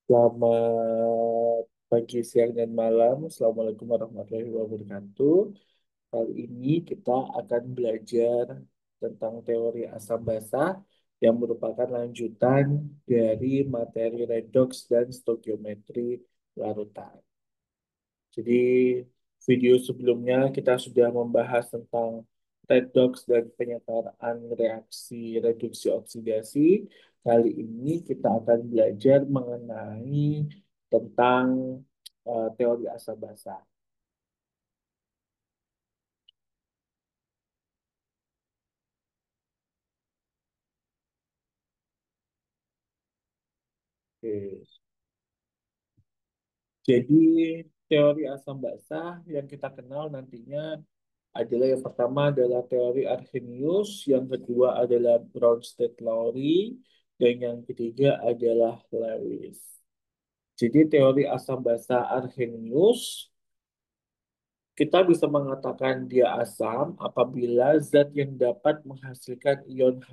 Selamat pagi, siang, dan malam. Assalamualaikum warahmatullahi wabarakatuh. Kali ini kita akan belajar tentang teori asam basa yang merupakan lanjutan dari materi redox dan stoikiometri larutan. Jadi video sebelumnya kita sudah membahas tentang redox dan penyetaraan reaksi reduksi oksidasi. Kali ini kita akan belajar mengenai tentang teori asam basa. Oke. Jadi teori asam basa yang kita kenal nantinya adalah yang pertama adalah teori Arrhenius, yang kedua adalah Bronsted-Lowry, dan yang ketiga adalah Lewis. Jadi teori asam basa Arrhenius, kita bisa mengatakan dia asam apabila zat yang dapat menghasilkan ion H+.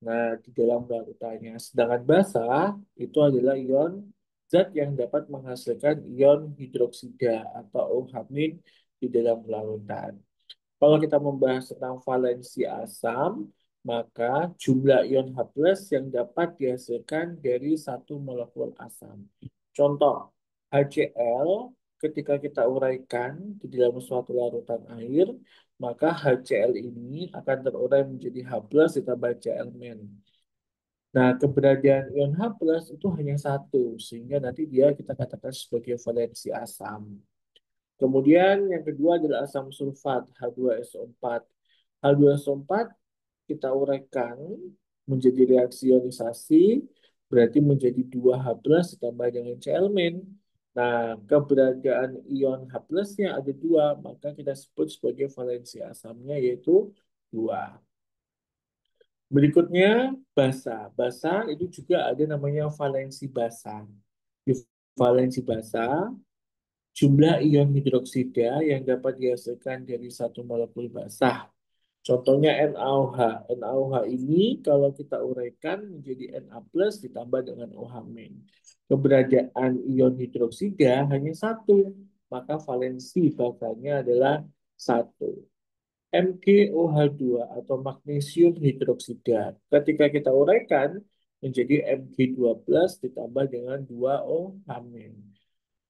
Nah, di dalam larutannya. Sedangkan basa itu adalah ion zat yang dapat menghasilkan ion hidroksida atau OH- di dalam larutan. Kalau kita membahas tentang valensi asam, maka jumlah ion H+ yang dapat dihasilkan dari satu molekul asam. Contoh, HCl ketika kita uraikan di dalam suatu larutan air, maka HCl ini akan terurai menjadi H+ ditambah Cl-. Nah, keberadaan ion H+ itu hanya satu, sehingga nanti dia kita katakan sebagai valensi asam. Kemudian yang kedua adalah asam sulfat H2SO4. H2SO4 kita uraikan menjadi reaksi ionisasi, berarti menjadi 2H+ ditambah dengan Cl-. Nah, keberadaan ion H+-nya ada dua, maka kita sebut sebagai valensi asamnya yaitu dua. Berikutnya basa. Basa itu juga ada namanya valensi basa. Di valensi basa, jumlah ion hidroksida yang dapat dihasilkan dari satu molekul basah. Contohnya NaOH. NaOH ini kalau kita uraikan menjadi Na+ ditambah dengan OH-. Keberadaan ion hidroksida hanya satu, maka valensi basanya adalah satu. MgOH2 atau magnesium hidroksida. Ketika kita uraikan menjadi Mg2+ ditambah dengan 2OH-.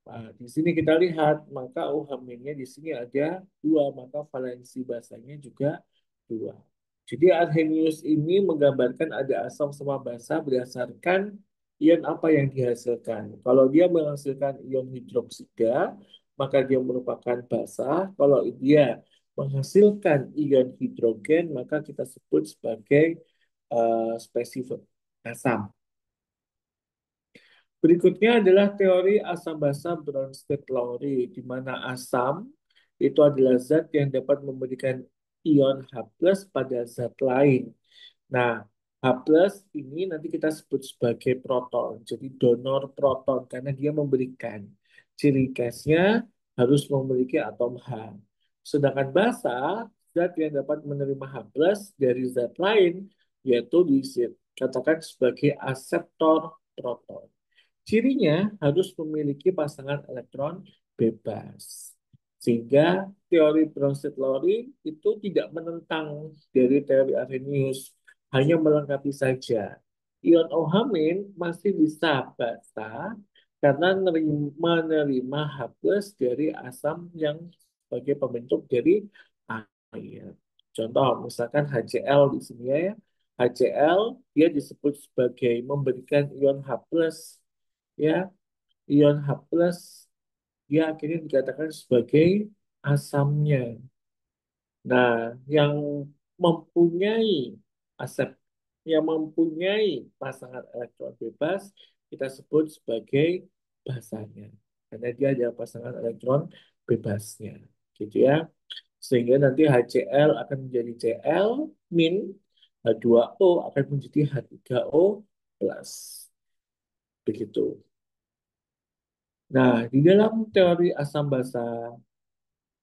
Nah, di sini kita lihat, maka OH-nya di sini ada dua, maka valensi basanya juga dua. Jadi Arrhenius ini menggambarkan ada asam sama basa berdasarkan ion apa yang dihasilkan. Kalau dia menghasilkan ion hidroksida, maka dia merupakan basa. Kalau dia menghasilkan ion hidrogen, maka kita sebut sebagai spesifik asam. Berikutnya adalah teori asam basa Bronsted-Lowry, di mana asam itu adalah zat yang dapat memberikan ion H+ pada zat lain. Nah, H+ ini nanti kita sebut sebagai proton, jadi donor proton karena dia memberikan. Ciri khasnya harus memiliki atom H. Sedangkan basa, zat yang dapat menerima H+ dari zat lain, yaitu dikatakan sebagai aseptor proton. Cirinya harus memiliki pasangan elektron bebas. Sehingga teori Bronsted-Lowry itu tidak menentang dari teori Arrhenius, hanya melengkapi saja. Ion OH- masih bisa basa karena menerima H+ dari asam yang sebagai pembentuk dari air. Contoh, misalkan HCl di sini ya. HCl dia disebut sebagai memberikan ion H+, ya, ion H+, dia akhirnya dikatakan sebagai asamnya. Nah, yang mempunyai asap, yang mempunyai pasangan elektron bebas, kita sebut sebagai basanya. Karena dia ada pasangan elektron bebasnya. Gitu ya. Sehingga nanti HCl akan menjadi Cl min, H2O akan menjadi H3O plus. Begitu. Nah, di dalam teori asam basa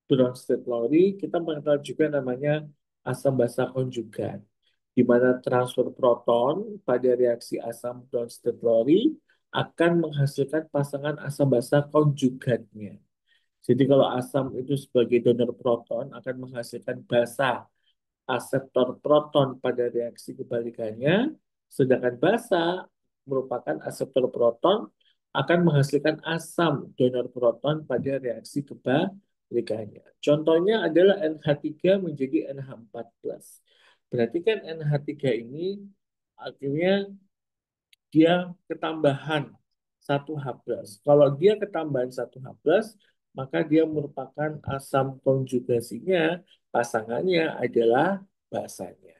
Bronsted-Lowry, kita mengenal juga namanya asam basa konjugat, di mana transfer proton pada reaksi asam Bronsted-Lowry akan menghasilkan pasangan asam basa konjugatnya. Jadi kalau asam itu sebagai donor proton akan menghasilkan basa aseptor proton pada reaksi kebalikannya, sedangkan basa merupakan aseptor proton akan menghasilkan asam donor proton pada reaksi kebalikannya. Contohnya adalah NH3 menjadi NH4+. Berarti kan NH3 ini akhirnya dia ketambahan satu H plus. Kalau dia ketambahan satu H plus, maka dia merupakan asam konjugasinya, pasangannya adalah basanya.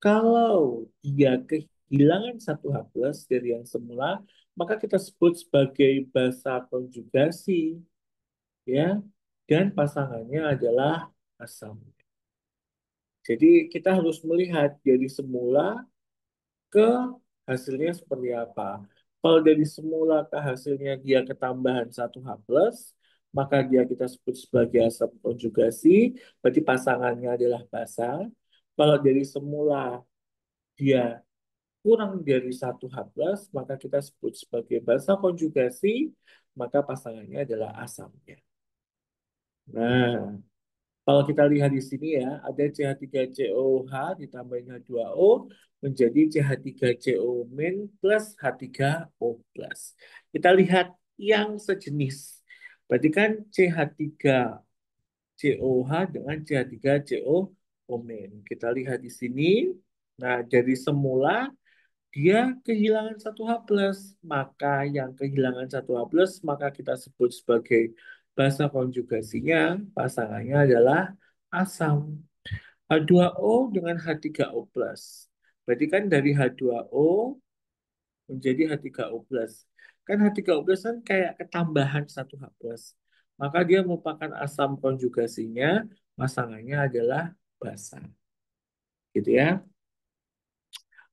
Kalau dia kehilangan satu H plus dari yang semula, maka kita sebut sebagai basa konjugasi, ya, dan pasangannya adalah asam. Jadi kita harus melihat dari semula ke hasilnya seperti apa. Kalau dari semula ke hasilnya dia ketambahan satu H plus, maka dia kita sebut sebagai asam konjugasi, berarti pasangannya adalah basa. Kalau dari semula dia kurang dari satu H plus, maka kita sebut sebagai basa konjugasi, maka pasangannya adalah asamnya. Nah, kalau kita lihat di sini ya, ada CH3COH ditambahin H2O menjadi CH3CO min plus H3O plus. Kita lihat yang sejenis. Berarti kan CH3COH dengan CH3CO min. Kita lihat di sini. Nah, dari semula dia kehilangan satu H plus. Maka yang kehilangan satu H plus, maka kita sebut sebagai basa konjugasinya, pasangannya adalah asam. H2O dengan H3O plus. Berarti kan dari H2O menjadi H3O plus. Kan H3O plus kan kayak ketambahan satu H plus. Maka dia merupakan asam konjugasinya, pasangannya adalah basa. Gitu ya.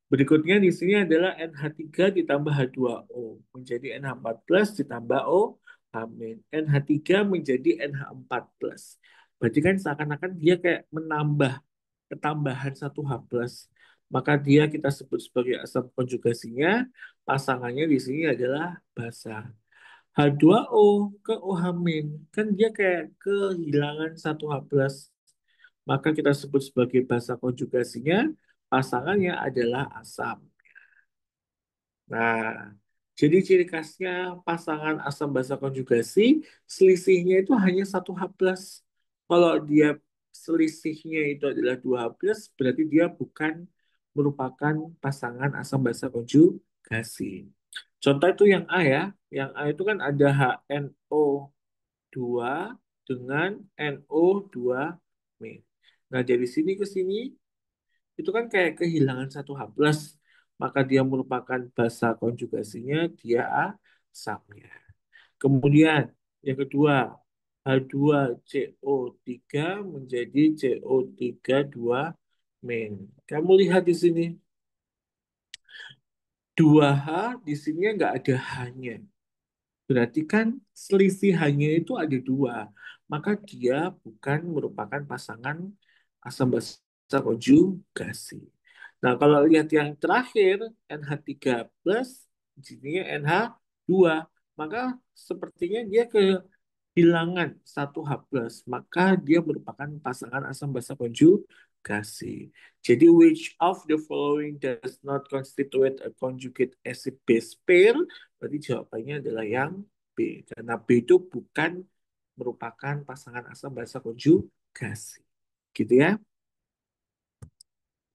Berikutnya di sini adalah NH3 ditambah H2O menjadi NH4 plus ditambah O amin. NH3 menjadi NH4 plus. Berarti kan seakan-akan dia kayak menambah ketambahan satu H plus. Maka dia kita sebut sebagai asam konjugasinya. Pasangannya di sini adalah basa. H2O ke OH min. Kan dia kayak kehilangan satu H plus. Maka kita sebut sebagai basa konjugasinya. Pasangannya adalah asam. Nah, jadi ciri khasnya pasangan asam basa konjugasi, selisihnya itu hanya satu H plus. Kalau dia selisihnya itu adalah dua H plus, berarti dia bukan merupakan pasangan asam basa konjugasi. Contoh itu yang A ya. Yang A itu kan ada HNO2 dengan NO2 min. Nah, dari sini ke sini itu kan kayak kehilangan satu H plus, maka dia merupakan basa konjugasinya, dia asamnya. Kemudian yang kedua, H2CO3 menjadi CO3 2 min. Kamu lihat di sini, dua H di sini nggak ada H-nya. Berarti kan selisih hanya itu ada dua. Maka dia bukan merupakan pasangan asam basa konjugasi. Nah, kalau lihat yang terakhir, NH3 plus, jadinya NH2. Maka sepertinya dia kehilangan satu H plus. Maka dia merupakan pasangan asam basa konjugasi. Jadi, which of the following does not constitute a conjugate acid base pair? Berarti jawabannya adalah yang B. Karena B itu bukan merupakan pasangan asam basa konjugasi. Gitu ya.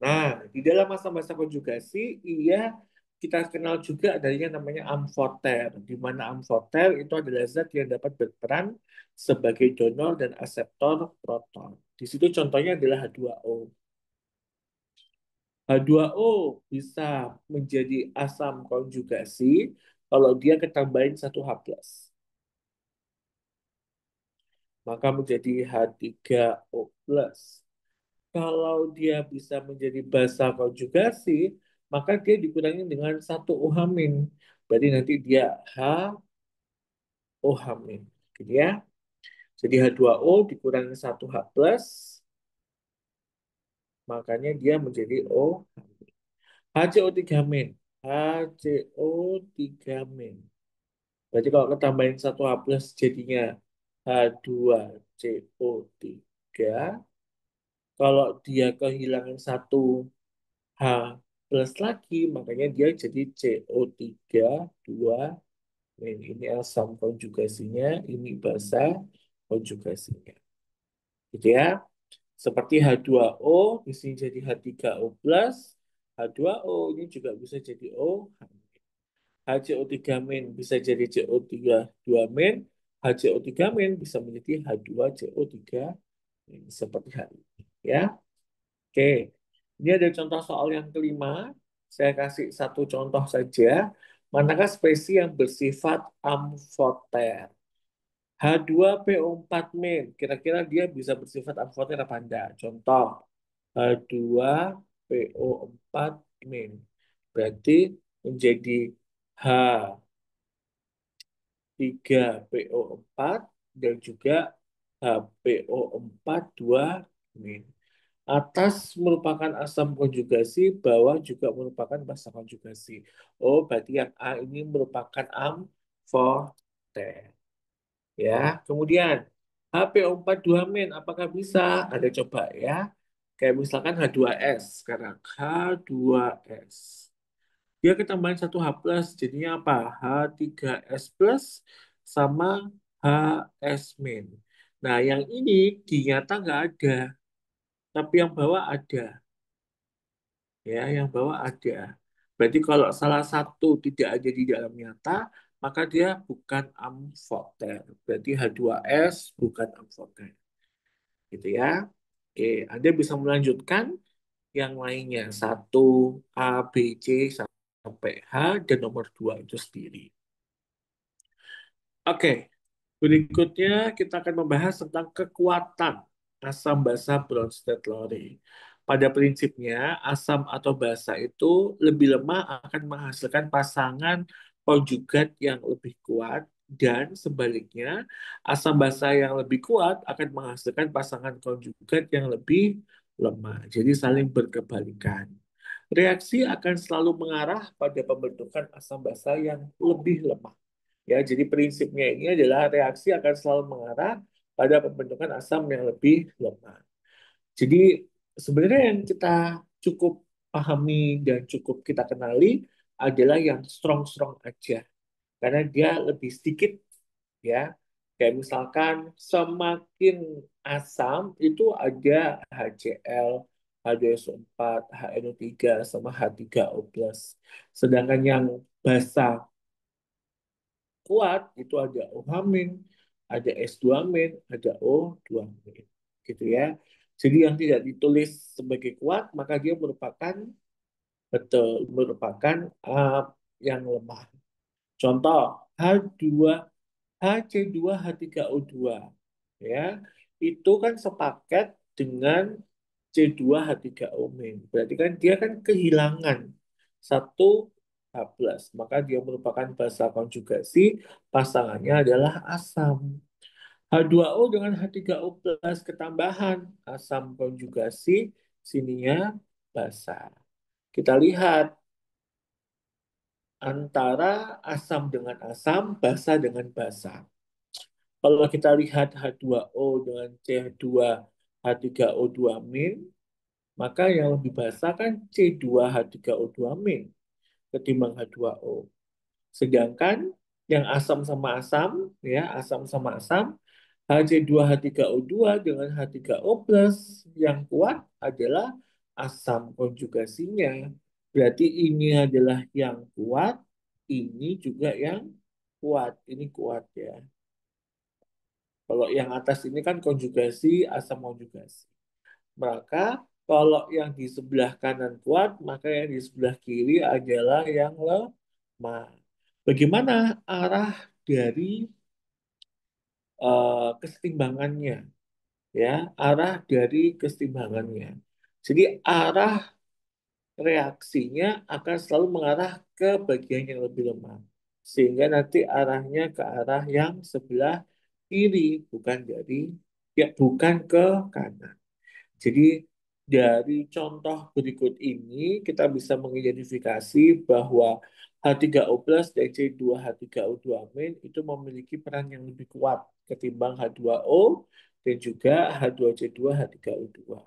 Nah, di dalam masa-masa konjugasi, ia kita kenal juga adanya namanya amfoter, di mana amfoter itu adalah zat yang dapat berperan sebagai donor dan aseptor proton. Di situ contohnya adalah H2O. H2O bisa menjadi asam konjugasi kalau dia ketambahin satu H plus. Maka menjadi H3O plus. Kalau dia bisa menjadi basa konjugasi, maka dia dikurangi dengan satu OH min. Berarti nanti dia HOH min. Gitu ya. Jadi H2O dikurangi satu H plus, makanya dia menjadi O. HCO3 min. HCO3 min. Berarti kalau kita tambahin satu H plus jadinya H2CO3. Kalau dia kehilangan satu H plus lagi, makanya dia jadi CO3 2 min. Ini asam konjugasinya, ini basa konjugasinya. Gitu ya. Seperti H2O, di sini jadi H3O plus, H2O ini juga bisa jadi O. HCO3 min bisa jadi CO3 2 min, HCO3 min bisa menjadi H2CO3 min. Seperti hal ini. Ya, oke. Ini ada contoh soal yang kelima. Saya kasih satu contoh saja. Manakah spesies yang bersifat amfoter? H2PO4 min. Kira-kira dia bisa bersifat amfoter apa enggak? Contoh, H2PO4 min. Berarti menjadi H 3PO4 dan juga HPO4 2 min. Atas merupakan asam konjugasi, bawah juga merupakan basa konjugasi. Oh, berarti yang A ini merupakan amfoter. Ya, kemudian HPO4 2 min, apakah bisa? Ada coba ya. Kayak misalkan H2S sekarang. H2S. Dia ketambahan satu H plus, jadinya apa? H3S plus sama HS min. Nah, yang ini di nyata nggak ada, tapi yang bawah ada. Ya, yang bawah ada. Berarti kalau salah satu tidak ada di dalam nyata, maka dia bukan amfoter. Berarti H2S bukan amfoter. Gitu ya. Oke, Anda bisa melanjutkan yang lainnya. Satu, A, B, C, sampai H, dan nomor 2 itu sendiri. Oke, berikutnya kita akan membahas tentang kekuatan asam basa Bronsted-Lowry. Pada prinsipnya, asam atau basa itu lebih lemah akan menghasilkan pasangan konjugat yang lebih kuat, dan sebaliknya, asam basa yang lebih kuat akan menghasilkan pasangan konjugat yang lebih lemah. Jadi saling berkebalikan. Reaksi akan selalu mengarah pada pembentukan asam basa yang lebih lemah. Ya, jadi prinsipnya ini adalah reaksi akan selalu mengarah pada pembentukan asam yang lebih lemah. Jadi sebenarnya yang kita cukup pahami dan cukup kita kenali adalah yang strong-strong aja. Karena dia lebih sedikit ya. Kayak misalkan semakin asam itu ada HCl, H2SO4, HNO3, sama H3O+. Sedangkan yang basa kuat itu ada OH-min, ada S2-min, ada O2-min. Gitu ya. Jadi yang tidak ditulis sebagai kuat, maka dia merupakan betul merupakan yang lemah. Contoh H2 HC2H3O2 ya. Itu kan sepaket dengan C2H3O-min. Berarti kan dia kan kehilangan satu H plus, maka dia merupakan basa konjugasi, pasangannya adalah asam. H2O dengan H3O plus ketambahan asam konjugasi, sininya basa. Kita lihat antara asam dengan asam, basa dengan basa. Kalau kita lihat H2O dengan C2H3O2 min, maka yang lebih basah kan C2H3O2 min ketimbang H2O. Sedangkan yang asam sama asam, ya asam sama asam, Hc2H3O2 dengan H3O plus, yang kuat adalah asam konjugasinya. Berarti ini adalah yang kuat, ini juga yang kuat. Ini kuat ya. Kalau yang atas ini kan konjugasi, asam konjugasi. Maka kalau yang di sebelah kanan kuat, maka yang di sebelah kiri adalah yang lemah. Bagaimana arah dari kesetimbangannya? Ya, arah dari kesetimbangannya. Jadi arah reaksinya akan selalu mengarah ke bagian yang lebih lemah. Sehingga nanti arahnya ke arah yang sebelah kiri, bukan dari ya bukan ke kanan. Jadi Dari contoh berikut ini, kita bisa mengidentifikasi bahwa H3O+ dan C2H3O2- itu memiliki peran yang lebih kuat ketimbang H2O dan juga H2C2H3O2.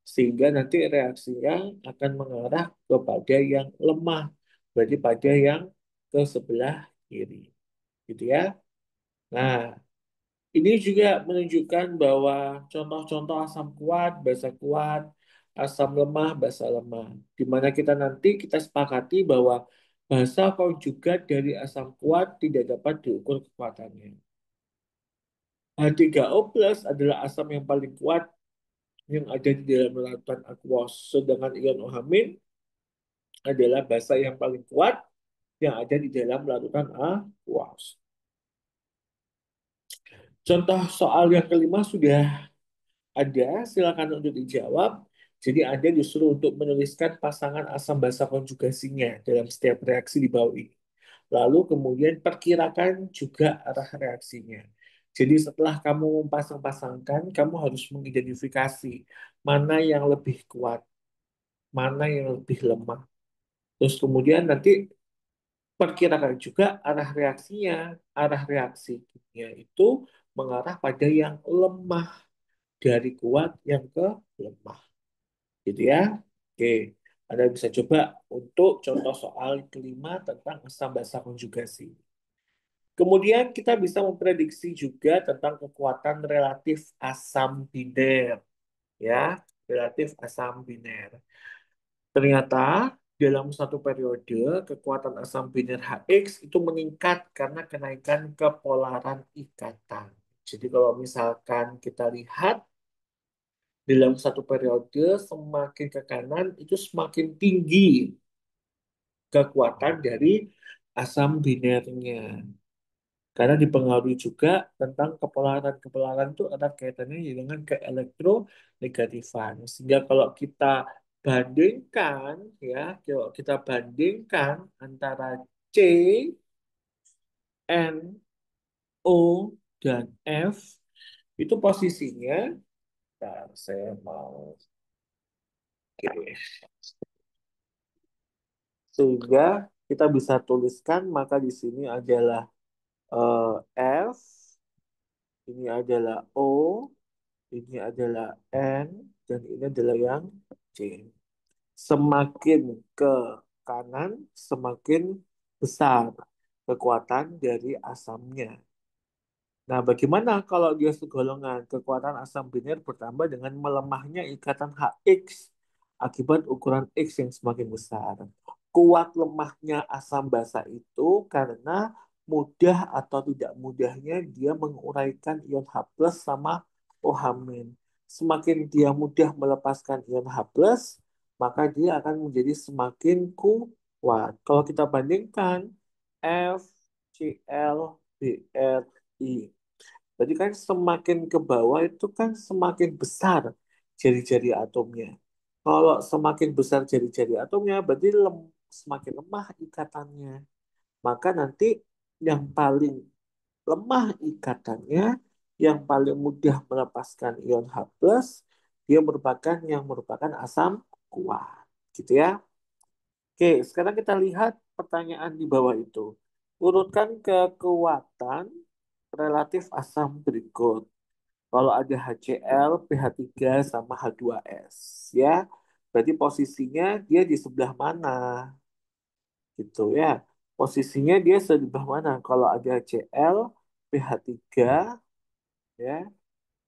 Sehingga nanti reaksinya akan mengarah kepada yang lemah, berarti pada yang ke sebelah kiri. Gitu ya. Nah, ini juga menunjukkan bahwa contoh-contoh asam kuat, basa kuat, asam lemah, basa lemah. Di mana kita sepakati bahwa basa konjugat dari asam kuat tidak dapat diukur kekuatannya. H3O+ adalah asam yang paling kuat yang ada di dalam lautan aqueous. Sedangkan ion OH- adalah basa yang paling kuat yang ada di dalam larutan aqueous. Contoh soal yang kelima sudah ada, silakan untuk dijawab. Jadi Anda disuruh untuk menuliskan pasangan asam basa konjugasinya dalam setiap reaksi di bawah ini. Lalu kemudian perkirakan juga arah reaksinya. Jadi setelah kamu pasang-pasangkan, kamu harus mengidentifikasi mana yang lebih kuat, mana yang lebih lemah. Terus kemudian nanti perkirakan juga arah reaksinya. Arah reaksi kimia itu mengarah pada yang lemah dari kuat yang ke lemah. Gitu ya. Oke, Anda bisa coba untuk contoh soal kelima tentang asam basa konjugasi. Kemudian kita bisa memprediksi juga tentang kekuatan relatif asam biner, ya, relatif asam biner. Ternyata dalam satu periode kekuatan asam biner HX itu meningkat karena kenaikan kepolaran ikatan. Jadi kalau misalkan kita lihat dalam satu periode semakin ke kanan itu semakin tinggi kekuatan dari asam binernya. Karena dipengaruhi juga tentang kepolaran. Kepolaran itu ada kaitannya dengan keelektronegatifan. Sehingga kalau kita bandingkan, ya, kalau kita bandingkan antara C, N, O, dan F, itu posisinya, nah, saya mau, oke. Sehingga kita bisa tuliskan, maka di sini adalah F, ini adalah O, ini adalah N, dan ini adalah yang C. Semakin ke kanan, semakin besar kekuatan dari asamnya. Nah, bagaimana kalau dia segolongan? Kekuatan asam biner bertambah dengan melemahnya ikatan HX akibat ukuran X yang semakin besar. Kuat lemahnya asam basa itu karena mudah atau tidak mudahnya dia menguraikan ion H plus sama OH min. Semakin dia mudah melepaskan ion H plus, maka dia akan menjadi semakin kuat. Kalau kita bandingkan F, Cl, Br, I. Berarti kan semakin ke bawah itu kan semakin besar jari-jari atomnya. Kalau semakin besar jari-jari atomnya, berarti semakin lemah ikatannya. Maka nanti yang paling lemah ikatannya, yang paling mudah melepaskan ion H+, dia merupakan asam kuat. Gitu ya. Oke, sekarang kita lihat pertanyaan di bawah itu. Urutkan kekuatan relatif asam berikut. Kalau ada HCl, pH3 sama H2S, ya. Berarti posisinya dia di sebelah mana? Gitu ya. Posisinya dia sebelah mana? Kalau ada HCl, pH3, ya.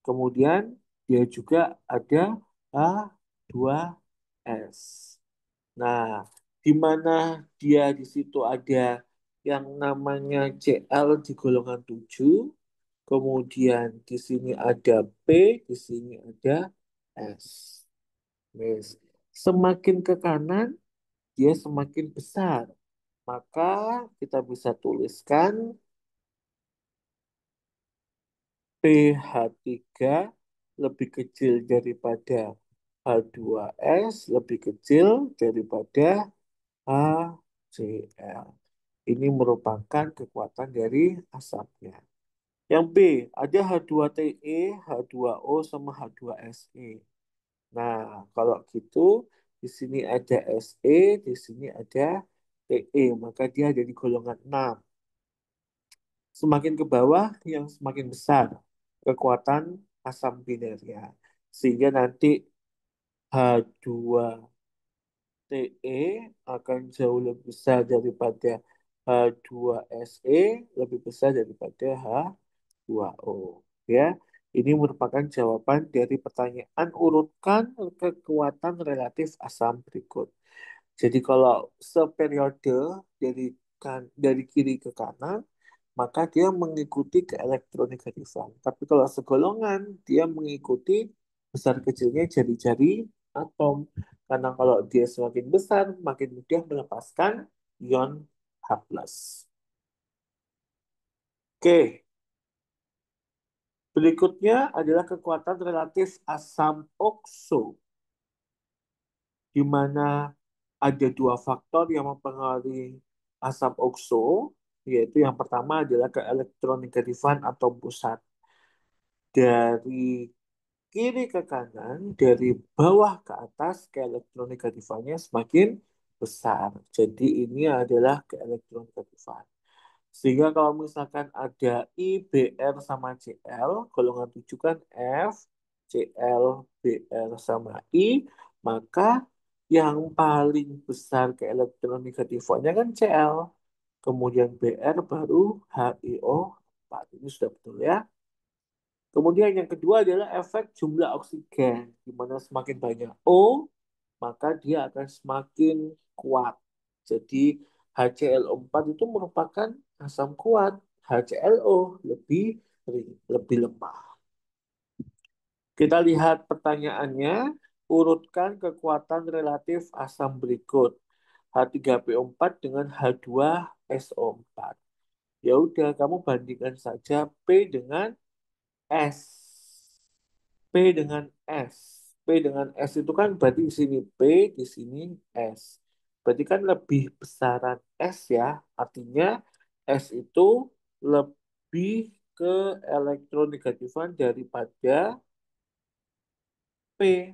Kemudian dia juga ada H2S. Nah, di mana dia di situ ada yang namanya Cl di golongan 7, kemudian di sini ada P, di sini ada S. Yes. Semakin ke kanan, dia semakin besar. Maka kita bisa tuliskan pH3 lebih kecil daripada H2S, lebih kecil daripada HCl. Ini merupakan kekuatan dari asapnya. Yang B, ada H2TE, H2O, sama H2SE. Nah, kalau gitu di sini ada Se, di sini ada Te, maka dia ada di golongan 6. Semakin ke bawah yang semakin besar kekuatan asam binernya. Sehingga nanti H2 Te akan jauh lebih besar daripada H2Se, lebih besar daripada H2O. Ya, ini merupakan jawaban dari pertanyaan urutkan kekuatan relatif asam berikut. Jadi kalau seperiode dari dari kiri ke kanan, maka dia mengikuti keelektronegatifan. Tapi kalau segolongan, dia mengikuti besar kecilnya jari-jari atom. Karena kalau dia semakin besar, makin mudah melepaskan ion H+. Oke, berikutnya adalah kekuatan relatif asam okso, di mana ada dua faktor yang mempengaruhi asam okso, yaitu yang pertama adalah keelektronegatifan atom pusat. Dari kiri ke kanan, dari bawah ke atas, keelektronegatifannya semakin besar. Jadi ini adalah keelektronegatifannya. Sehingga kalau misalkan ada I, BR sama Cl, golongan 7 kan F, Cl, Br sama I, maka yang paling besar keelektronegatifannya kan Cl. Kemudian Br baru HiO4. Ini sudah betul ya. Kemudian yang kedua adalah efek jumlah oksigen, di mana semakin banyak O, maka dia akan semakin kuat. Jadi HCl4 itu merupakan asam kuat, HClO lebih lemah. Kita lihat pertanyaannya, urutkan kekuatan relatif asam berikut. H3PO4 dengan H2SO4. Ya udah, kamu bandingkan saja P dengan S. P dengan S. P dengan S itu kan berarti di sini P, di sini S. Berarti kan lebih besaran S ya. Artinya S itu lebih ke elektronegatifan daripada P.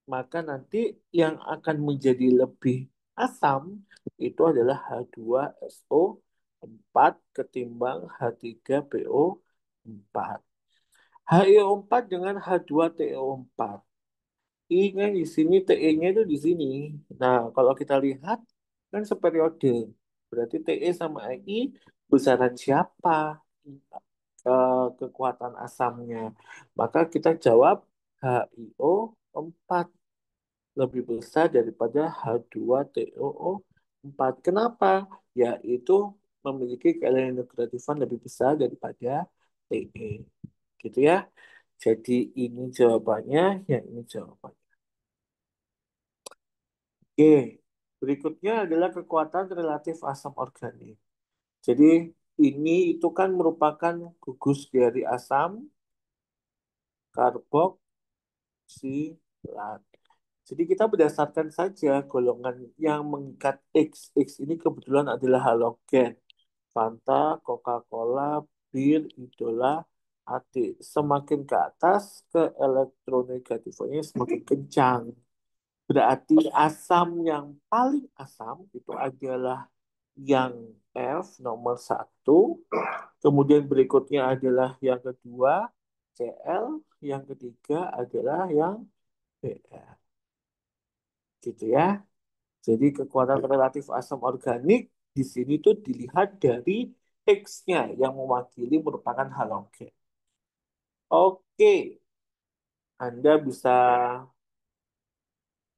Maka nanti yang akan menjadi lebih asam itu adalah H2SO4 ketimbang H3PO4. HiO4 dengan H2TO4. I-nya di sini, Te-nya itu di sini. Nah, kalau kita lihat kan seperiode. Berarti Te sama I besaran siapa kekuatan asamnya? Maka kita jawab HiO4 lebih besar daripada H2TOO4. Kenapa? Yaitu memiliki keelektronegatifan lebih besar daripada Te. Gitu ya. Jadi ini jawabannya, ya ini jawabannya. Oke, berikutnya adalah kekuatan relatif asam organik. Jadi ini itu kan merupakan gugus dari asam karboksilat. Jadi kita berdasarkan saja golongan yang mengikat X. X ini kebetulan adalah halogen. Fanta, Coca-Cola, Bir, Idola, AT. Semakin ke atas, ke elektronegatifnya semakin kencang. Berarti asam yang paling asam itu adalah yang F nomor satu. Kemudian berikutnya adalah yang kedua Cl. Yang ketiga adalah yang Br. Gitu ya. Jadi kekuatan relatif asam organik di sini tuh dilihat dari X-nya yang mewakili merupakan halogen. Oke, Anda bisa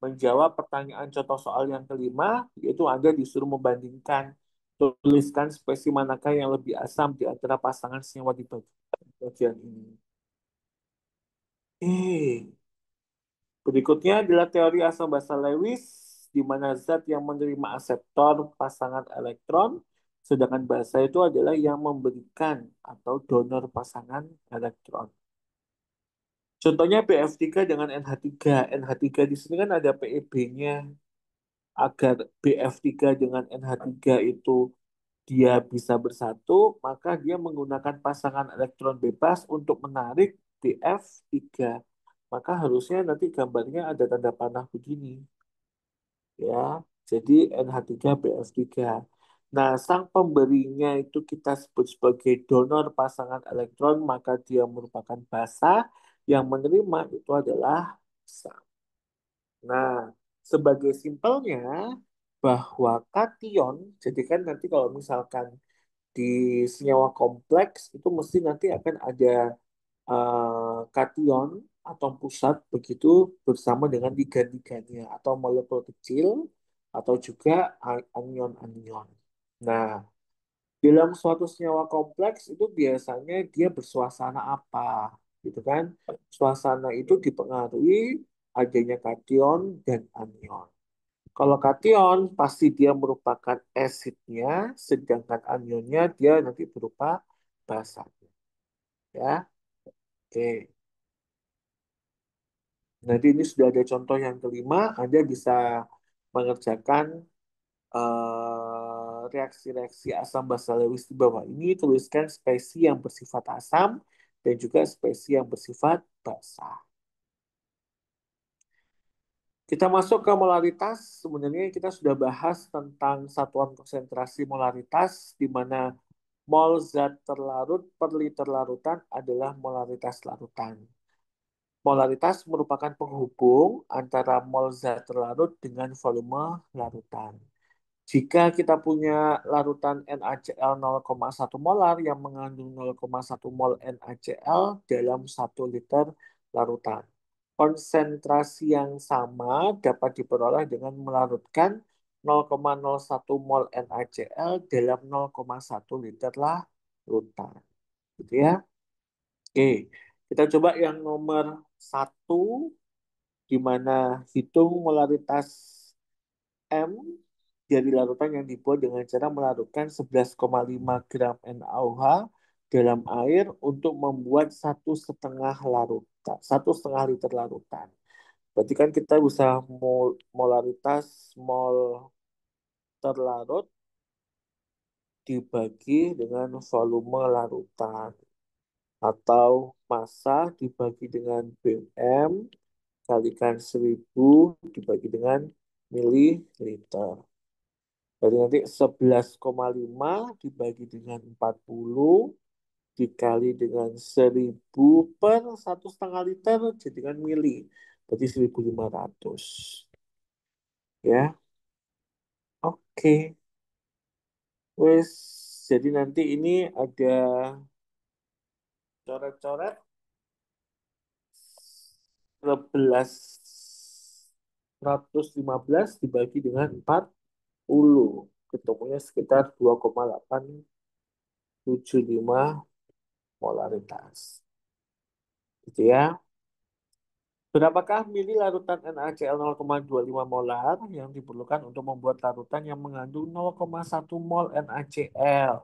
menjawab pertanyaan contoh soal yang kelima, yaitu Anda disuruh membandingkan, tuliskan spesies manakah yang lebih asam di antara pasangan senyawa di bagian ini. Berikutnya adalah teori asam basa Lewis, di mana zat yang menerima aseptor pasangan elektron, sedangkan basa itu adalah yang memberikan atau donor pasangan elektron. Contohnya BF3 dengan NH3. NH3 di sini kan ada PEB-nya. Agar BF3 dengan NH3 itu dia bisa bersatu, maka dia menggunakan pasangan elektron bebas untuk menarik BF3. maka harusnya nanti gambarnya ada tanda panah begini, ya. Jadi NH3BF3. Nah, sang pemberinya itu kita sebut sebagai donor pasangan elektron, maka dia merupakan basa, yang menerima itu adalah basa. Nah, sebagai simpelnya bahwa kation, jadi kan nanti kalau misalkan di senyawa kompleks itu mesti nanti akan ada kation atom pusat begitu bersama dengan ligan-ligannya atau molekul kecil atau juga anion-anion. Nah, dalam suatu senyawa kompleks itu biasanya dia bersuasana apa, gitu kan? Suasana itu dipengaruhi adanya kation dan anion. Kalau kation pasti dia merupakan asidnya, sedangkan anionnya dia nanti berupa basanya, ya. Oke. Jadi ini sudah ada contoh yang kelima, Anda bisa mengerjakan reaksi-reaksi asam basa Lewis di bawah ini, tuliskan spesi yang bersifat asam dan juga spesi yang bersifat basa. Kita masuk ke molaritas, sebenarnya kita sudah bahas tentang satuan konsentrasi molaritas, di mana mol zat terlarut per liter larutan adalah molaritas larutan. Molaritas merupakan penghubung antara mol zat terlarut dengan volume larutan. Jika kita punya larutan NaCl 0,1 molar yang mengandung 0,1 mol NaCl dalam 1 liter larutan. Konsentrasi yang sama dapat diperoleh dengan melarutkan 0,01 mol NaCl dalam 0,1 liter larutan. Gitu ya. Oke, kita coba yang nomor satu, di mana hitung molaritas M dari larutan yang dibuat dengan cara melarutkan 11,5 gram NaOH dalam air untuk membuat 1,5 liter larutan. Berarti kan kita bisa molaritas mol terlarut dibagi dengan volume larutan atau massa dibagi dengan BM kalikan 1000 dibagi dengan mililiter. Jadi nanti 11,5 dibagi dengan 40 dikali dengan 1000 per 1,5 liter jadi kan mili. Berarti 1500. Ya, oke. Wes, jadi nanti ini ada coret-coret 1115 dibagi dengan 40. Ketemunya sekitar 2,875 molaritas. Gitu ya. Berapakah mili larutan NaCl 0,25 molar yang diperlukan untuk membuat larutan yang mengandung 0,1 mol NaCl?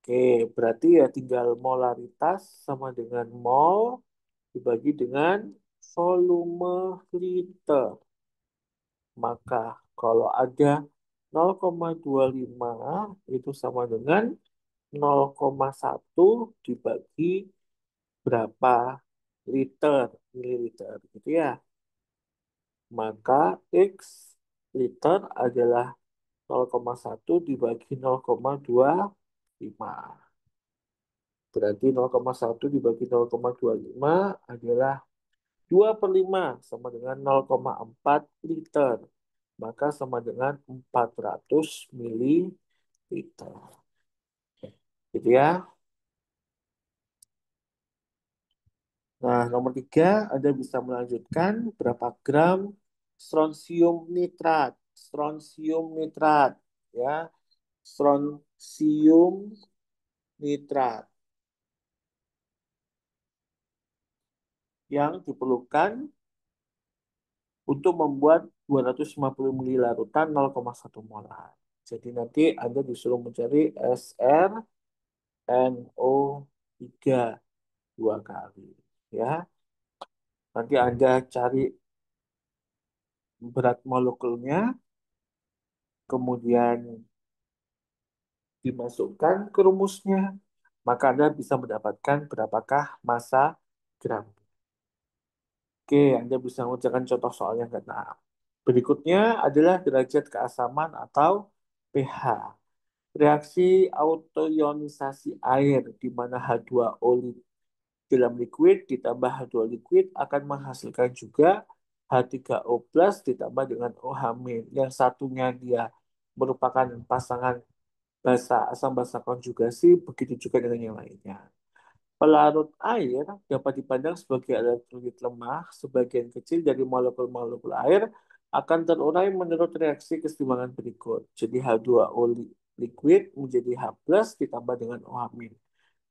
Oke, berarti ya tinggal molaritas sama dengan mol dibagi dengan volume liter. Maka kalau ada 0,25 itu sama dengan 0,1 dibagi berapa liter, mililiter gitu ya. Maka X liter adalah 0,1 dibagi 0,25. Berarti 0,1 dibagi 0,25 adalah 2/5 sama dengan 0,4 liter. Maka sama dengan 400 mililiter. Gitu ya. Nah, nomor 3, Anda bisa melanjutkan berapa gram strontium nitrat. Strontium nitrat, ya. Strontium nitrat yang diperlukan untuk membuat 250 ml larutan 0,1 molar. Jadi nanti Anda disuruh mencari SrNO3 2 kali. Ya, nanti Anda cari berat molekulnya, kemudian dimasukkan ke rumusnya, maka Anda bisa mendapatkan berapakah massa gram. Oke, Anda bisa mengerjakan contoh soal yang keenam. Berikutnya adalah derajat keasaman atau pH. Reaksi autoionisasi air di mana H2O dalam liquid ditambah H2 liquid akan menghasilkan juga H3O plus ditambah dengan OH min. Yang satunya dia merupakan pasangan basa asam basa konjugasi, begitu juga dengan yang lainnya. Pelarut air dapat dipandang sebagai elektrolit lemah. Sebagian kecil dari molekul-molekul air akan terurai menurut reaksi kesetimbangan berikut. Jadi H2O liquid menjadi H plus ditambah dengan OH min.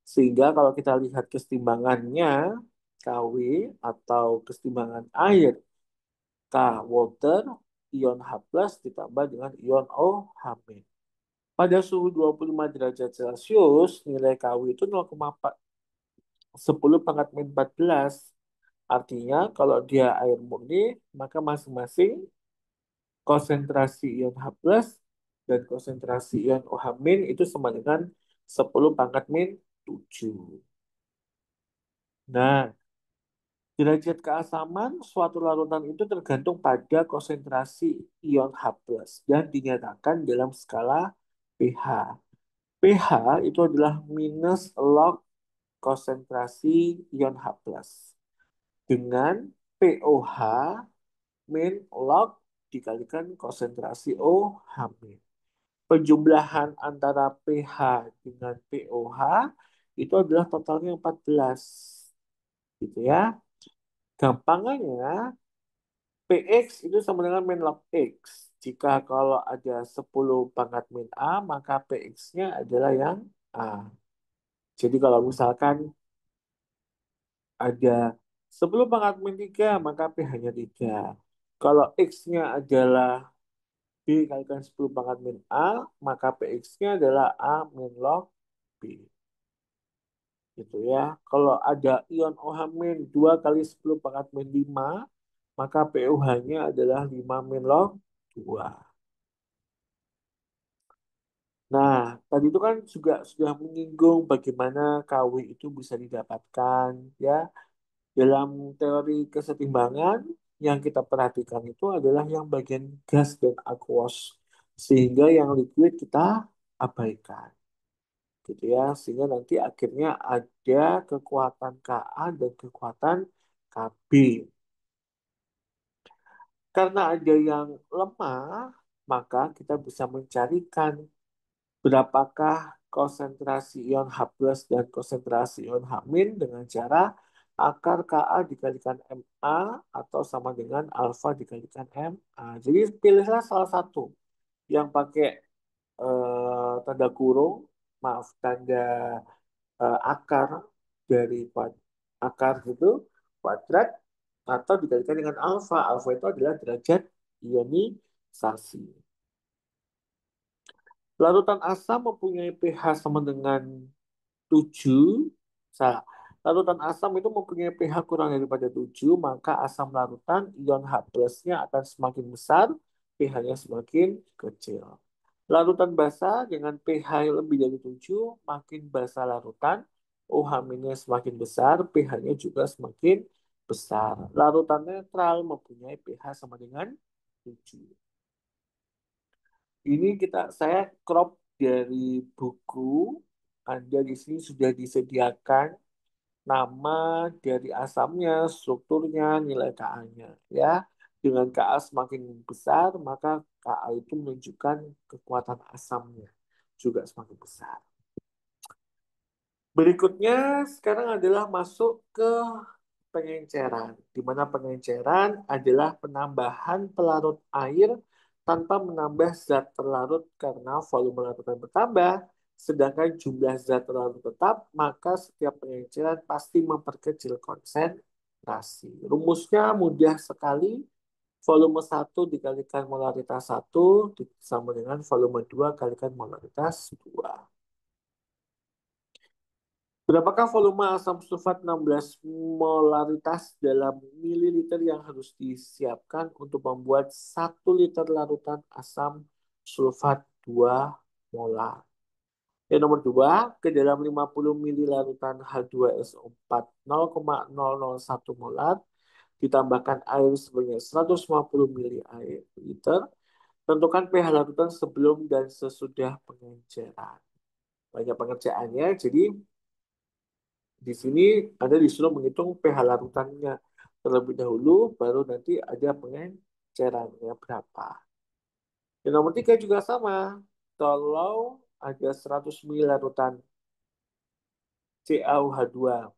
Sehingga kalau kita lihat kesetimbangannya Kw atau kesetimbangan air K water, ion H plus ditambah dengan ion OH min. Pada suhu 25 derajat Celcius, nilai Kw itu 10 pangkat min 14. Artinya kalau dia air murni, maka masing-masing konsentrasi ion H plus dan konsentrasi ion OH min itu sama dengan 10 pangkat min 7. Nah, derajat keasaman suatu larutan itu tergantung pada konsentrasi ion H plus dan dinyatakan dalam skala pH. pH itu adalah minus log konsentrasi ion H plus dengan pOH min log dikalikan konsentrasi OH min. Penjumlahan antara pH dengan pOH itu adalah totalnya 14. Gitu ya. Gampangannya PX itu sama dengan min log X. Jika kalau ada 10 pangkat min A, maka PX-nya adalah yang A. Jadi kalau misalkan ada 10 pangkat min 3, maka pH-nya 3. Kalau X-nya adalah B kalikan 10 pangkat min A, maka PX-nya adalah A min log B. Gitu ya. Kalau ada ion OH min 2 kali 10 pangkat min 5, maka POH-nya adalah 5 min log 2. Nah, tadi itu kan juga sudah menyinggung bagaimana KW itu bisa didapatkan ya. Dalam teori kesetimbangan yang kita perhatikan itu adalah yang bagian gas dan aqueous. Sehingga yang liquid kita abaikan. Gitu ya. Sehingga nanti akhirnya ada kekuatan Ka dan kekuatan Kb. Karena ada yang lemah, maka kita bisa mencarikan berapakah konsentrasi ion H plus dan konsentrasi ion H min dengan cara akar Ka dikalikan Ma atau sama dengan alfa dikalikan Ma. Jadi pilihlah salah satu yang pakai tanda kurung, maaf, tanda akar dari akar gitu, kuadrat, atau dikalikan dengan alfa. Alfa itu adalah derajat ionisasi. Larutan asam mempunyai pH sama dengan 7. Salah. Larutan asam itu mempunyai pH kurang daripada 7, maka asam larutan ion H plusnya akan semakin besar, pH-nya semakin kecil. Larutan basa dengan pH yang lebih dari 7, makin basa larutan, OH-nya semakin besar, pH-nya juga semakin besar. Larutan netral mempunyai pH sama dengan 7. Ini saya crop dari buku. Anda di sini sudah disediakan nama dari asamnya, strukturnya, nilai Ka-nya. Ya, dengan Ka semakin besar, maka Ka itu menunjukkan kekuatan asamnya juga semakin besar. Berikutnya sekarang adalah masuk ke pengenceran, di mana pengenceran adalah penambahan pelarut air tanpa menambah zat terlarut karena volume larutan bertambah, sedangkan jumlah zat terlarut tetap, maka setiap pengenceran pasti memperkecil konsentrasi. Rumusnya mudah sekali, volume 1 dikalikan molaritas 1 sama dengan volume 2 kalikan molaritas 2. Berapakah volume asam sulfat 16 molaritas dalam mililiter yang harus disiapkan untuk membuat 1 liter larutan asam sulfat 2 molar? Yang nomor 2, ke dalam 50 ml larutan H2SO4 0,001 molar ditambahkan air sebanyak 150 mili air liter. Tentukan pH larutan sebelum dan sesudah pengenceran. Banyak pengerjaannya, jadi di sini Anda disuruh menghitung pH larutannya terlebih dahulu, baru nanti ada pengencerannya berapa. Yang nomor tiga juga sama. Kalau ada 100 ml larutan CaOH2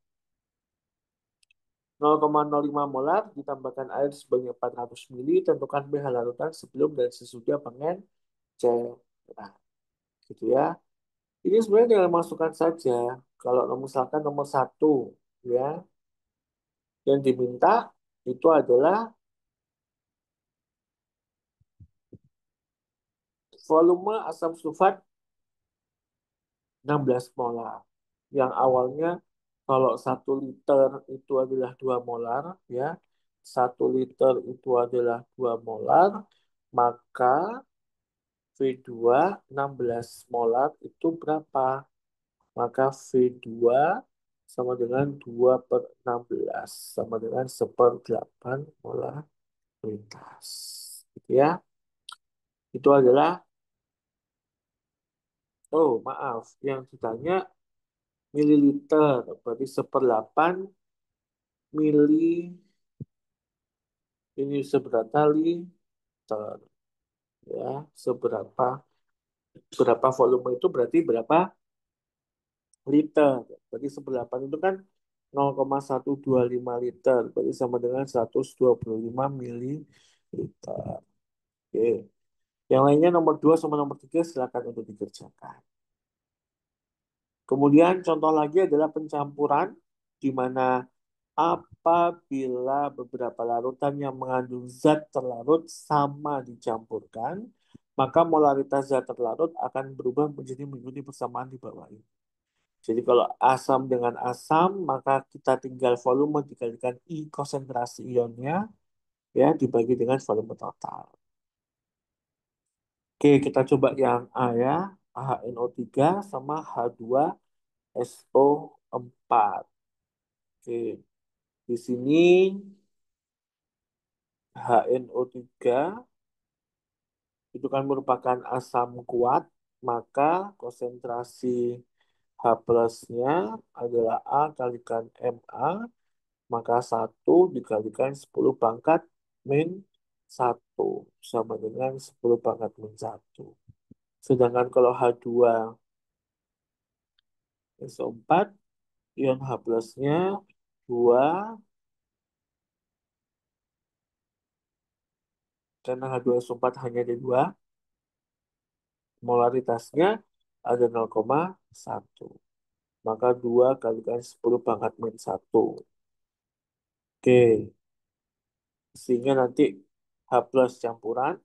0,05 molar ditambahkan air sebanyak 400 ml, tentukan pH larutan sebelum dan sesudah pengenceran. Gitu ya. Ini sebenarnya tinggal masukkan saja. Kalau misalkan nomor satu, ya, yang diminta itu adalah volume asam sulfat 16 molar. Yang awalnya kalau 1 liter itu adalah 2 molar, ya, 1 liter itu adalah 2 molar, maka V2 16 molar itu berapa? Maka V2 sama dengan 2/16, sama dengan 1/8 molaritas. Gitu ya. Itu adalah, oh maaf, yang ditanya mililiter, berarti 1/8 mili, ini seberapa liter, ya, seberapa, berapa volume itu berarti berapa liter. Berarti 1/8 itu kan 0,125 liter, berarti sama dengan 125 mililiter. Oke. Yang lainnya nomor 2 sama nomor 3 silakan untuk dikerjakan. Kemudian contoh lagi adalah pencampuran, di mana apabila beberapa larutan yang mengandung zat terlarut sama dicampurkan, maka molaritas zat terlarut akan berubah menjadi mengikuti persamaan di bawah ini. Jadi kalau asam dengan asam, maka kita tinggal volume dikalikan I konsentrasi ionnya, ya, dibagi dengan volume total. Oke, kita coba yang A ya. HNO3 sama H2SO4. Oke, di sini HNO3 itu kan merupakan asam kuat, maka konsentrasi H plusnya adalah A kalikan MA, maka 1 dikalikan 10⁻⁻1 sama dengan 10⁻⁻1. Sedangkan kalau H2SO4, ion H plusnya 2, karena H2SO4 hanya ada 2, molaritasnya ada 0,1. Maka 2 kalikan 10⁻⁻1. Oke, sehingga nanti H plus campuran,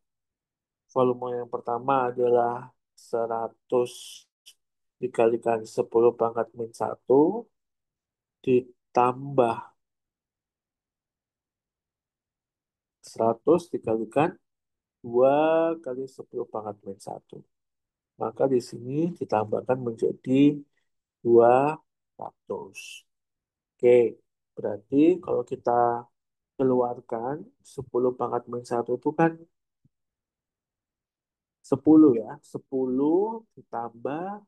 volume yang pertama adalah 100 dikalikan 10⁻⁻1 ditambah 100 dikalikan 2 kali 10⁻⁻1. Maka di sini ditambahkan menjadi 200. Oke, berarti kalau kita keluarkan 10⁻⁻1 itu kan 10 ya. 10 ditambah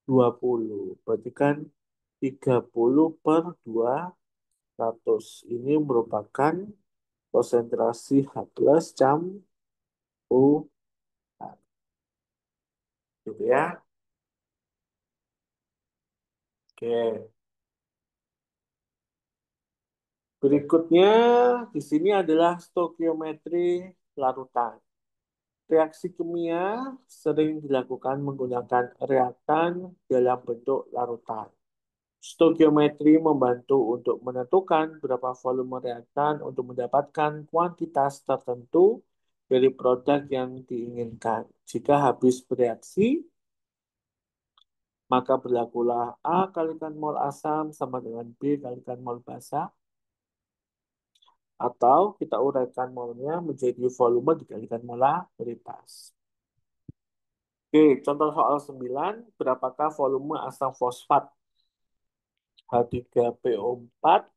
20. Berarti kan 30/200. Ini merupakan konsentrasi H plus campuran. Gitu ya. Oke. Berikutnya di sini adalah stokiometri larutan. Reaksi kimia sering dilakukan menggunakan reaktan dalam bentuk larutan. Stokiometri membantu untuk menentukan berapa volume reaktan untuk mendapatkan kuantitas tertentu dari produk yang diinginkan. Jika habis bereaksi, maka berlakulah A kalikan mol asam sama dengan B kalikan mol basa, atau kita uraikan molnya menjadi volume dikalikan molaritas. Oke, contoh soal 9, berapakah volume asam fosfat H3PO4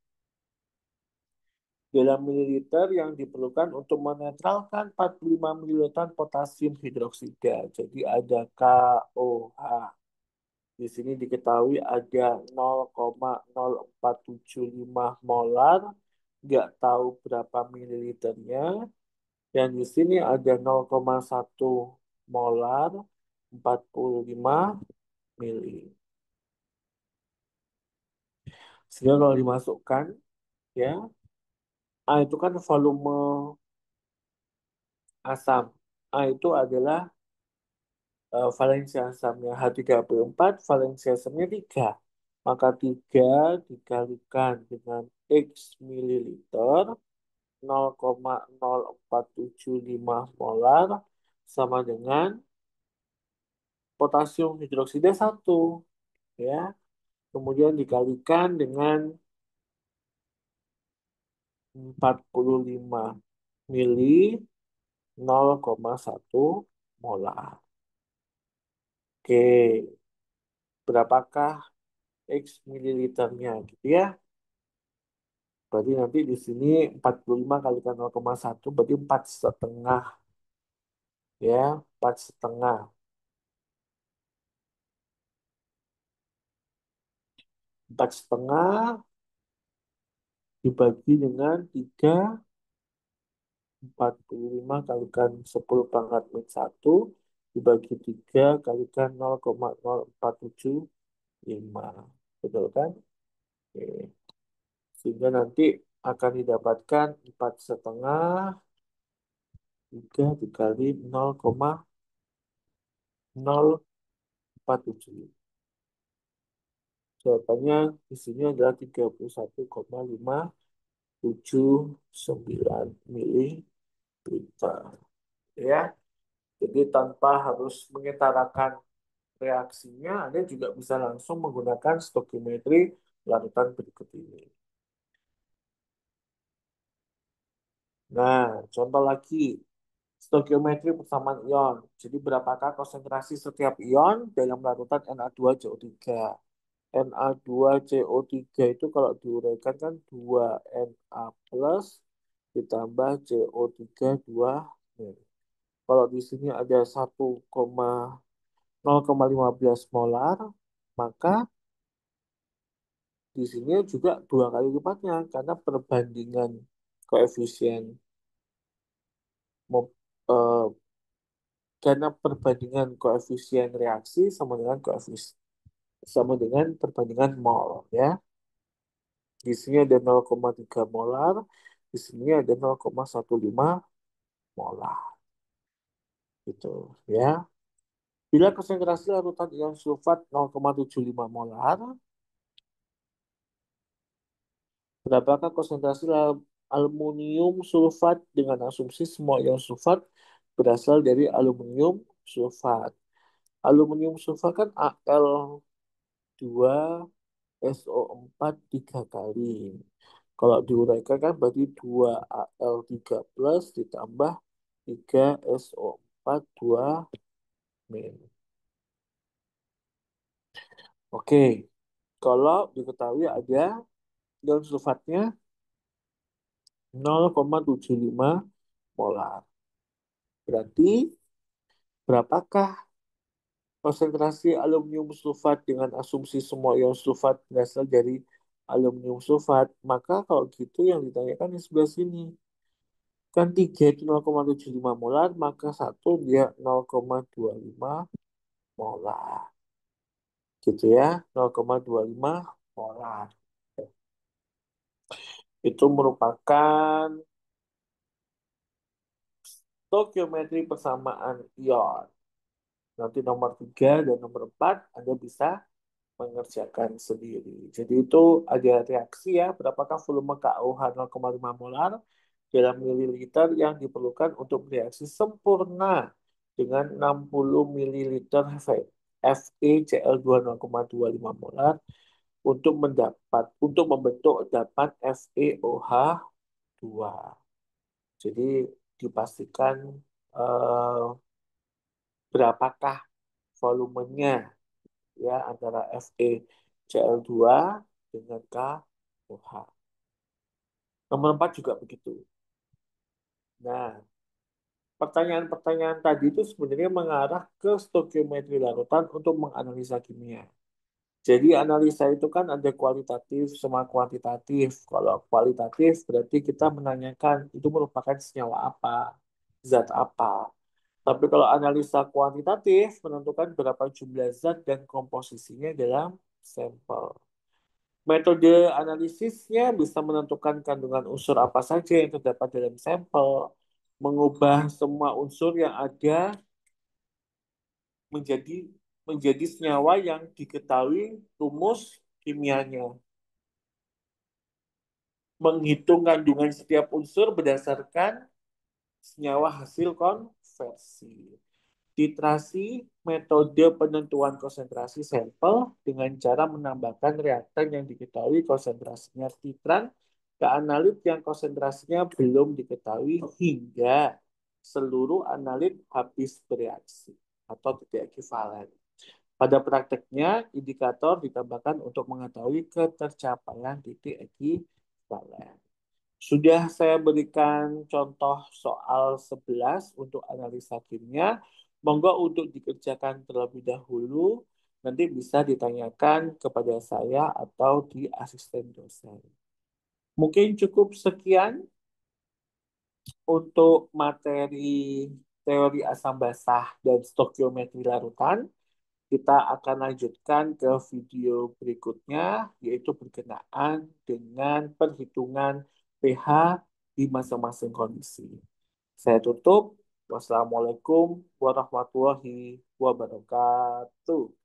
dalam mililiter yang diperlukan untuk menetralkan 45 mililiter potasium hidroksida. Jadi ada KOH. Di sini diketahui ada 0,0475 molar, nggak tahu berapa mililiternya. Dan di sini ada 0,1 molar, 45 mili. Sehingga kalau dimasukkan, ya, A itu kan volume asam. A itu adalah valensi asamnya H34, valensi asamnya 3. Maka 3 dikalikan dengan X mililiter 0,0475 molar sama dengan potasium hidroksida 1. Ya. Kemudian dikalikan dengan 45 mili 0,1 molar. Oke, berapakah X mililiternya gitu ya? Berarti nanti di sini 45 kalikan 0,1 berarti 4,5 ya, 4,5. 4,5 dibagi dengan 3, 45 kalikan 10 pangkat min 1 dibagi 3 kalikan 0,0475. Betul kan? Oke. Sehingga nanti akan didapatkan 4,5 3 dikali 0,047. Jawabannya di sini adalah 31,579 mililiter. Ya, jadi tanpa harus mengutarakan reaksinya, Anda juga bisa langsung menggunakan stokiometri larutan berikut ini. Nah, contoh lagi, stokiometri persamaan ion. Jadi berapakah konsentrasi setiap ion dalam larutan Na2CO3? Na2CO3 itu kalau diuraikan kan 2Na plus ditambah CO3 2 nih. Kalau di sini ada 0,15 molar, maka di sini juga 2 kali lipatnya karena perbandingan koefisien mo- eh, karena perbandingan koefisien reaksi sama dengan perbandingan mol ya. Di sini ada 0,3 molar, di sini ada 0,15 molar gitu ya. Bila konsentrasi larutan ion sulfat 0,75 molar, berapakah konsentrasi aluminium sulfat dengan asumsi semua ion sulfat berasal dari aluminium sulfat. Aluminium sulfat kan Al2SO4 3 kali. Kalau diuraikan kan berarti 2Al3 plus ditambah 3SO4 2 min. Oke, kalau diketahui ada ion sulfatnya 0,75 molar. Berarti berapakah konsentrasi aluminium sulfat dengan asumsi semua ion sulfat berasal dari aluminium sulfat? Maka kalau gitu yang ditanyakan di sebelah sini. Kan 3 itu 0,75 molar, maka satu dia 0,25 molar. Gitu ya, 0,25 molar. Itu merupakan stokiometri persamaan ion. Nanti nomor 3 dan nomor 4 Anda bisa mengerjakan sendiri. Jadi itu ada reaksi ya, berapakah volume KOH 0,5 molar dalam mililiter yang diperlukan untuk bereaksi sempurna dengan 60 mililiter FeCl2 0,25 molar untuk membentuk endapan FeOH2. Jadi dipastikan eh, berapakah volumenya ya antara FeCl2 dengan KOH. Nomor 4 juga begitu. Nah, pertanyaan-pertanyaan tadi itu sebenarnya mengarah ke stokiometri larutan untuk menganalisa kimia. Jadi analisa itu kan ada kualitatif sama kuantitatif. Kalau kualitatif berarti kita menanyakan itu merupakan senyawa apa, zat apa. Tapi kalau analisa kuantitatif menentukan berapa jumlah zat dan komposisinya dalam sampel. Metode analisisnya bisa menentukan kandungan unsur apa saja yang terdapat dalam sampel, mengubah semua unsur yang ada menjadi menjadi senyawa yang diketahui rumus kimianya, menghitung kandungan setiap unsur berdasarkan senyawa hasil konversi. Titrasi metode penentuan konsentrasi sampel dengan cara menambahkan reaktan yang diketahui konsentrasinya titran ke analit yang konsentrasinya belum diketahui hingga seluruh analit habis bereaksi atau tidak ekivalen. Pada prakteknya, indikator ditambahkan untuk mengetahui ketercapaian titik ekivalen. Sudah saya berikan contoh soal 11 untuk analisa kimia. Monggo untuk dikerjakan terlebih dahulu. Nanti bisa ditanyakan kepada saya atau di asisten dosen. Mungkin cukup sekian untuk materi teori asam basah dan stokiometri larutan. Kita akan lanjutkan ke video berikutnya, yaitu berkenaan dengan perhitungan pH di masing-masing kondisi. Saya tutup. Wassalamualaikum warahmatullahi wabarakatuh.